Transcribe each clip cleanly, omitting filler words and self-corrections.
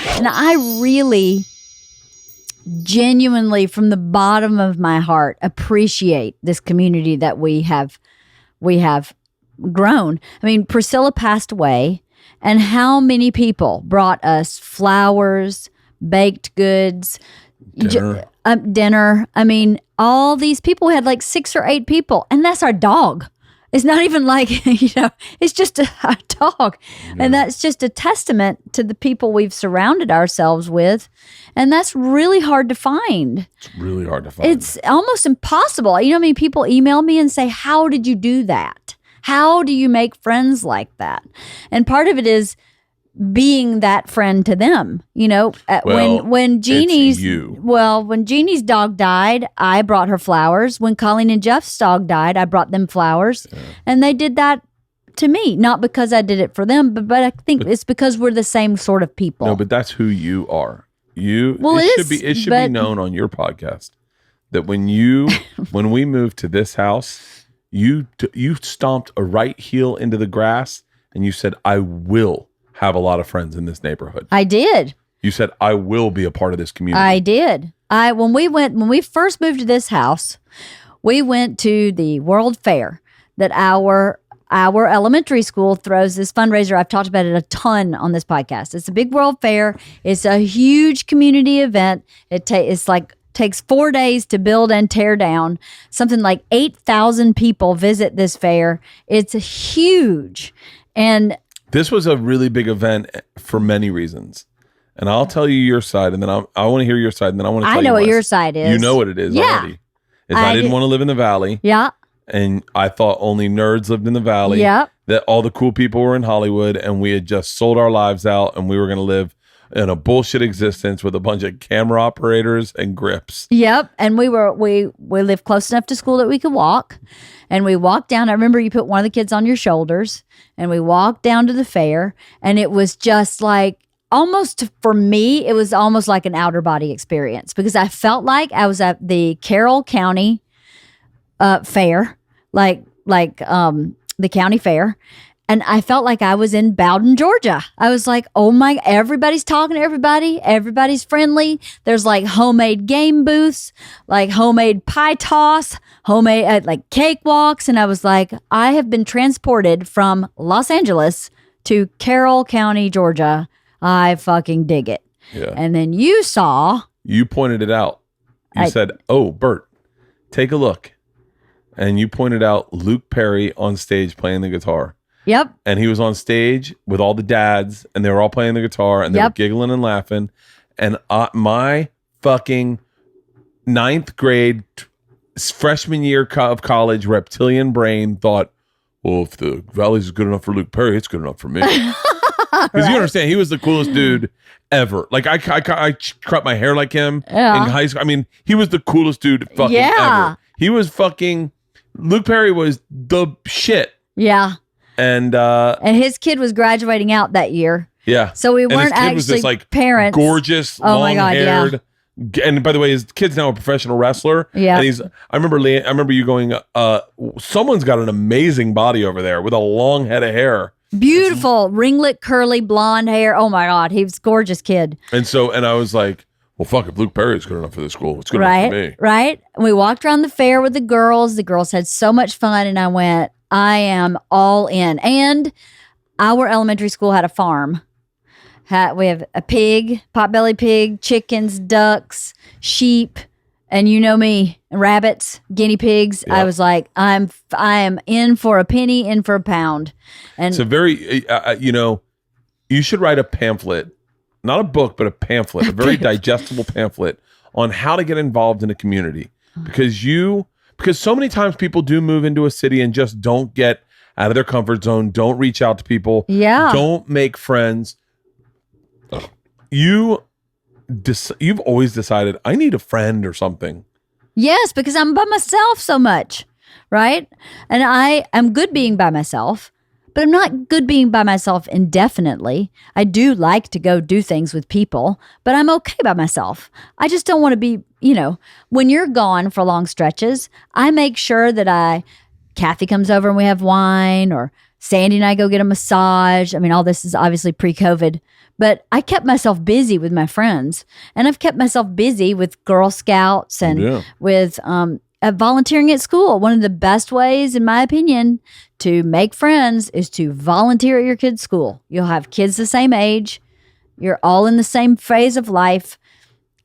And I really genuinely, from the bottom of my heart, appreciate this community that we have grown. I mean, Priscilla passed away, and how many people brought us flowers, baked goods, dinner. I mean, all these people, we had like 6 or 8 people, and that's our dog. It's not even like, it's just a dog. Yeah. And that's just a testament to the people we've surrounded ourselves with. And that's really hard to find. It's really hard to find. It's almost impossible. I mean, people email me and say, how did you do that? How do you make friends like that? And part of it is being that friend to them. When Jeannie's dog died, I brought her flowers. When Colleen and Jeff's dog died, I brought them flowers. Yeah. And they did that to me, not because I did it for them, but I think it's because we're the same sort of people. No, but that's who you are. It should be known on your podcast that when we moved to this house, you stomped a right heel into the grass and you said, I will have a lot of friends in this neighborhood. I did. You said, I will be a part of this community. I did. When we first moved to this house, we went to the World Fair that our elementary school throws this fundraiser. I've talked about it a ton on this podcast. It's a big World Fair. It's a huge community event. Takes 4 days to build and tear down. Something like 8,000 people visit this fair. It's huge. And this was a really big event for many reasons. And I'll tell you your side, and then I want to hear your side, and then I want to tell you I know what your side is. You know what it is already. I didn't want to live in the Valley. Yeah. And I thought only nerds lived in the Valley. Yeah. That all the cool people were in Hollywood, and we had just sold our lives out, and we were going to live in a bullshit existence with a bunch of camera operators and grips. Yep. And we lived close enough to school that we could walk. And we walked down. I remember you put one of the kids on your shoulders and we walked down to the fair. And it was just like, for me, it was almost like an outer body experience because I felt like I was at the Carroll County fair, like the county fair. And I felt like I was in Bowden, Georgia. I was like, oh my, everybody's talking to everybody. Everybody's friendly. There's like homemade game booths, like homemade pie toss, homemade like cakewalks. And I was like, I have been transported from Los Angeles to Carroll County, Georgia. I fucking dig it. Yeah. And then you pointed it out. You said, oh, Bert, take a look. And you pointed out Luke Perry on stage playing the guitar. Yep. And he was on stage with all the dads and they were all playing the guitar and they were giggling and laughing. And my fucking 9th grade freshman year of college reptilian brain thought, well, if the Valley's good enough for Luke Perry, it's good enough for me. Because you understand, he was the coolest dude ever. Like I cut my hair like him in high school. I mean, he was the coolest dude fucking ever. He was fucking, Luke Perry was the shit. Yeah. And his kid was graduating out that year. Yeah. So we weren't actually was this, like, parents. Gorgeous, long-haired. Yeah. And by the way, his kid's now a professional wrestler. Yeah. And I remember you going, someone's got an amazing body over there with a long head of hair. Beautiful, ringlet, curly, blonde hair. Oh my God, he was a gorgeous kid. And I was like, well, fuck, if Luke Perry is good enough for this school, it's good enough for me. Right. And we walked around the fair with the girls. The girls had so much fun. And I went, I am all in. And our elementary school had a farm. We have a pig, potbelly pig, chickens, ducks, sheep, and you know me, rabbits, guinea pigs. Yep. I was like, I am in for a penny, in for a pound. And it's a very, you should write a pamphlet, not a book, but a pamphlet, a very digestible pamphlet on how to get involved in a community. Because so many times people do move into a city and just don't get out of their comfort zone, don't reach out to people, don't make friends. You've always decided, I need a friend or something. Yes, because I'm by myself so much, right? And I am good being by myself, but I'm not good being by myself indefinitely. I do like to go do things with people, but I'm okay by myself. I just don't want to be, when you're gone for long stretches, I make sure that Kathy comes over and we have wine, or Sandy and I go get a massage. I mean, all this is obviously pre-COVID, But I kept myself busy with my friends, and I've kept myself busy with Girl Scouts and with volunteering at school. One of the best ways, in my opinion, to make friends is to volunteer at your kid's school. You'll have kids the same age. You're all in the same phase of life.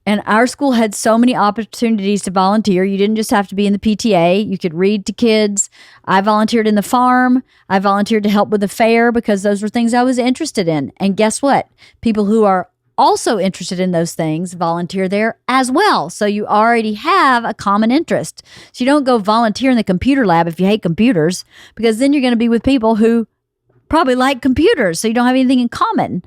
And our school had so many opportunities to volunteer. You didn't just have to be in the PTA. You could read to kids. I volunteered in the farm. I volunteered to help with the fair because those were things I was interested in. And guess what? People who are also interested in those things volunteer there as well. So you already have a common interest. So you don't go volunteer in the computer lab if you hate computers, because then you're going to be with people who probably like computers. So you don't have anything in common.